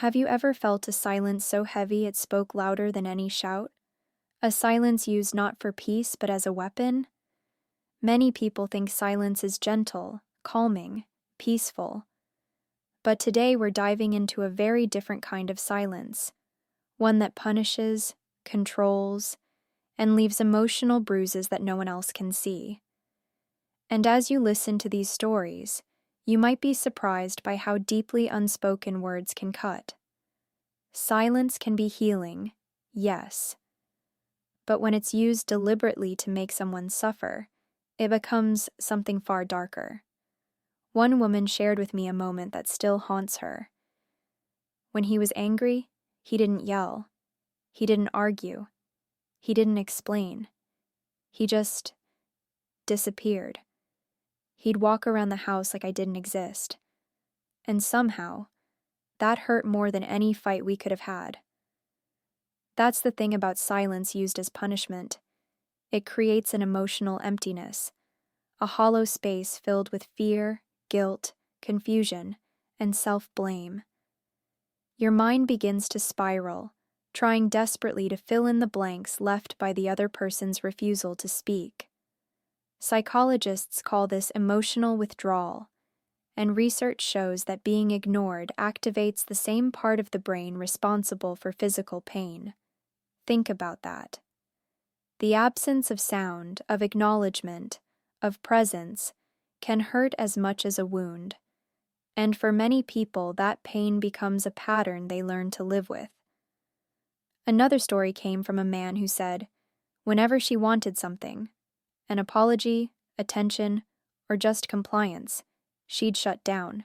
Have you ever felt a silence so heavy it spoke louder than any shout? A silence used not for peace but as a weapon? Many people think silence is gentle, calming, peaceful. But today we're diving into a very different kind of silence, one that punishes, controls, and leaves emotional bruises that no one else can see. And as you listen to these stories, you might be surprised by how deeply unspoken words can cut. Silence can be healing, yes, but when it's used deliberately to make someone suffer, it becomes something far darker. One woman shared with me a moment that still haunts her. When he was angry, he didn't yell. He didn't argue. He didn't explain. He just disappeared. He'd walk around the house like I didn't exist. And somehow, that hurt more than any fight we could have had. That's the thing about silence used as punishment. It creates an emotional emptiness, a hollow space filled with fear, guilt, confusion, and self-blame. Your mind begins to spiral, trying desperately to fill in the blanks left by the other person's refusal to speak. Psychologists call this emotional withdrawal, and research shows that being ignored activates the same part of the brain responsible for physical pain. Think about that. The absence of sound, of acknowledgement, of presence can hurt as much as a wound, and for many people that pain becomes a pattern they learn to live with. Another story came from a man who said, whenever she wanted something, an apology, attention, or just compliance, she'd shut down.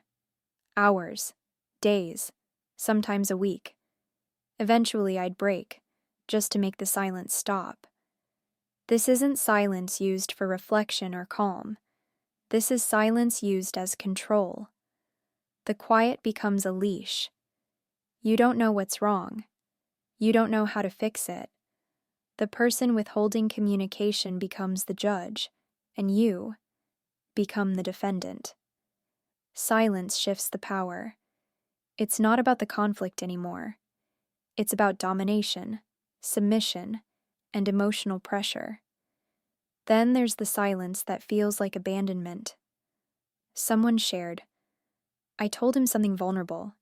Hours, days, sometimes a week. Eventually I'd break, just to make the silence stop. This isn't silence used for reflection or calm. This is silence used as control. The quiet becomes a leash. You don't know what's wrong. You don't know how to fix it. The person withholding communication becomes the judge, and you become the defendant. Silence shifts the power. It's not about the conflict anymore. It's about domination, submission, and emotional pressure. Then there's the silence that feels like abandonment. Someone shared, I told him something vulnerable,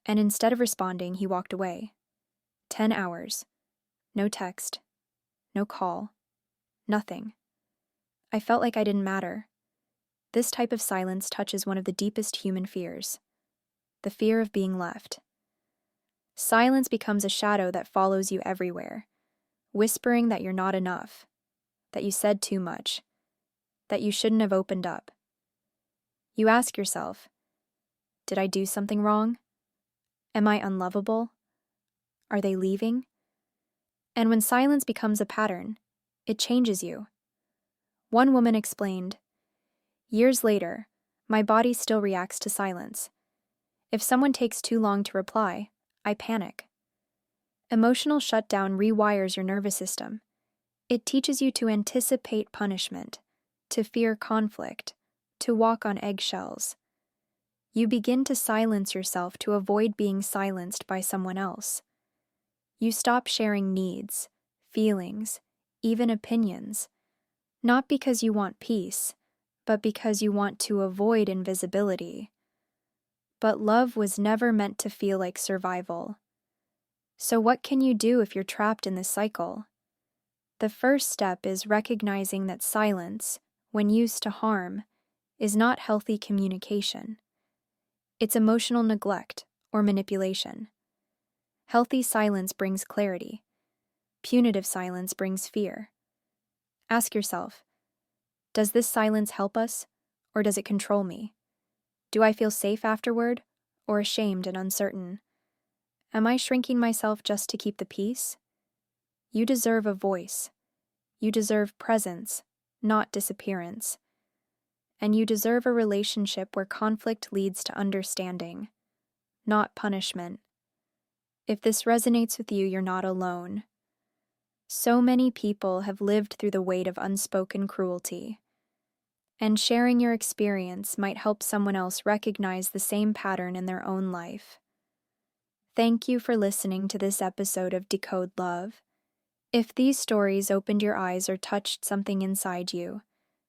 and instead of responding, he walked away. 10 hours. No text. No call. Nothing. I felt like I didn't matter. This type of silence touches one of the deepest human fears, the fear of being left. Silence becomes a shadow that follows you everywhere, whispering that you're not enough, that you said too much, that you shouldn't have opened up. You ask yourself, did I do something wrong? Am I unlovable? Are they leaving? And when silence becomes a pattern, it changes you. One woman explained, years later, my body still reacts to silence. If someone takes too long to reply, I panic. Emotional shutdown rewires your nervous system. It teaches you to anticipate punishment, to fear conflict, to walk on eggshells. You begin to silence yourself to avoid being silenced by someone else. You stop sharing needs, feelings, even opinions, not because you want peace, but because you want to avoid invisibility. But love was never meant to feel like survival. So what can you do if you're trapped in this cycle? The first step is recognizing that silence, when used to harm, is not healthy communication. It's emotional neglect or manipulation. Healthy silence brings clarity. Punitive silence brings fear. Ask yourself, does this silence help us, or does it control me? Do I feel safe afterward, or ashamed and uncertain? Am I shrinking myself just to keep the peace? You deserve a voice. You deserve presence, not disappearance. And you deserve a relationship where conflict leads to understanding, not punishment. If this resonates with you, you're not alone. So many people have lived through the weight of unspoken cruelty, and sharing your experience might help someone else recognize the same pattern in their own life. Thank you for listening to this episode of Decode Love. If these stories opened your eyes or touched something inside you,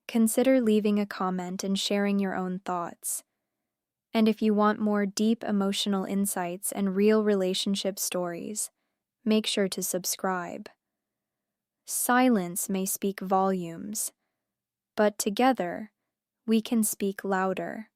consider leaving a comment and sharing your own thoughts. And if you want more deep emotional insights and real relationship stories, make sure to subscribe. Silence may speak volumes, but together, we can speak louder.